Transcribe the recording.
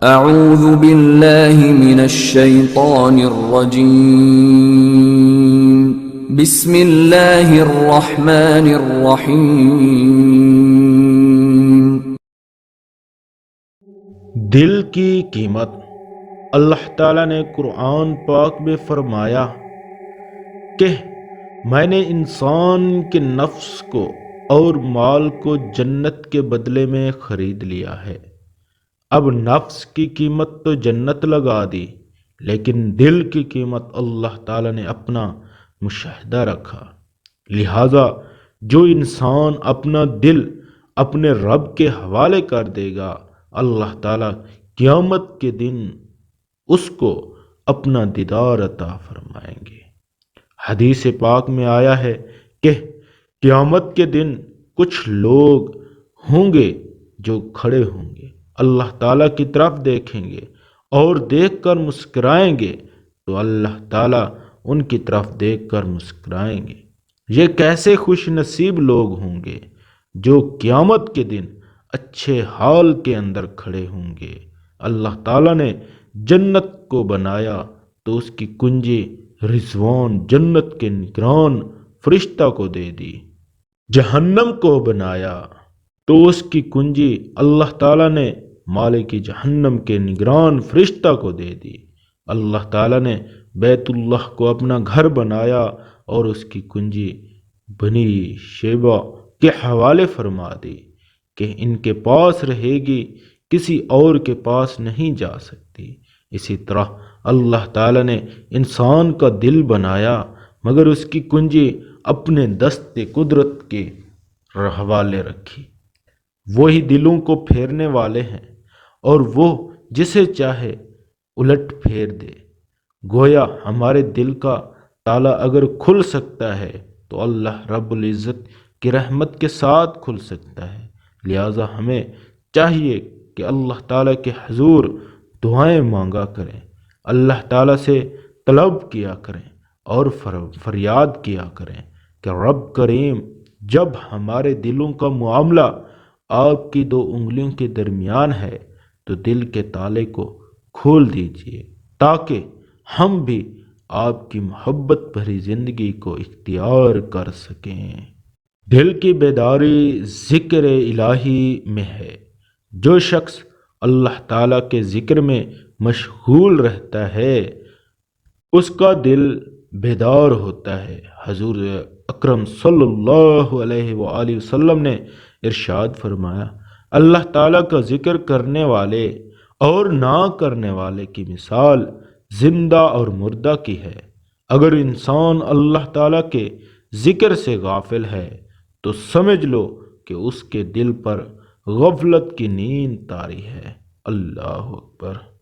اعوذ باللہ من الشیطان الرجیم بسم اللہ الرحمن الرحیم۔ دل کی قیمت۔ اللہ تعالیٰ نے قرآن پاک میں فرمایا کہ میں نے انسان کے نفس کو اور مال کو جنت کے بدلے میں خرید لیا ہے۔ اب نفس کی قیمت تو جنت لگا دی، لیکن دل کی قیمت اللہ تعالیٰ نے اپنا مشاہدہ رکھا۔ لہٰذا جو انسان اپنا دل اپنے رب کے حوالے کر دے گا، اللہ تعالیٰ قیامت کے دن اس کو اپنا دیدار عطا فرمائیں گے۔ حدیث پاک میں آیا ہے کہ قیامت کے دن کچھ لوگ ہوں گے جو کھڑے ہوں گے، اللہ تعالیٰ کی طرف دیکھیں گے اور دیکھ کر مسکرائیں گے، تو اللہ تعالیٰ ان کی طرف دیکھ کر مسکرائیں گے۔ یہ کیسے خوش نصیب لوگ ہوں گے جو قیامت کے دن اچھے حال کے اندر کھڑے ہوں گے۔ اللہ تعالیٰ نے جنت کو بنایا تو اس کی کنجی رضوان جنت کے نگران فرشتہ کو دے دی۔ جہنم کو بنایا تو اس کی کنجی اللہ تعالیٰ نے مالک جہنم کے نگران فرشتہ کو دے دی۔ اللہ تعالیٰ نے بیت اللہ کو اپنا گھر بنایا اور اس کی کنجی بنی شیبہ کے حوالے فرما دی کہ ان کے پاس رہے گی، کسی اور کے پاس نہیں جا سکتی۔ اسی طرح اللہ تعالیٰ نے انسان کا دل بنایا، مگر اس کی کنجی اپنے دست قدرت کے حوالے رکھی۔ وہی دلوں کو پھیرنے والے ہیں اور وہ جسے چاہے الٹ پھیر دے۔ گویا ہمارے دل کا تالا اگر کھل سکتا ہے تو اللہ رب العزت کی رحمت کے ساتھ کھل سکتا ہے۔ لہٰذا ہمیں چاہیے کہ اللہ تعالیٰ کے حضور دعائیں مانگا کریں، اللہ تعالیٰ سے طلب کیا کریں اور فریاد کیا کریں کہ رب کریم، جب ہمارے دلوں کا معاملہ آپ کی دو انگلیوں کے درمیان ہے تو دل کے تالے کو کھول دیجیے تاکہ ہم بھی آپ کی محبت بھری زندگی کو اختیار کر سکیں۔ دل کی بیداری ذکر الہی میں ہے۔ جو شخص اللہ تعالیٰ کے ذکر میں مشغول رہتا ہے اس کا دل بیدار ہوتا ہے۔ حضور اکرم صلی اللہ علیہ وآلہ وسلم نے ارشاد فرمایا، اللہ تعالیٰ کا ذکر کرنے والے اور نہ کرنے والے کی مثال زندہ اور مردہ کی ہے۔ اگر انسان اللہ تعالیٰ کے ذکر سے غافل ہے تو سمجھ لو کہ اس کے دل پر غفلت کی نیند طاری ہے۔ اللہ اکبر۔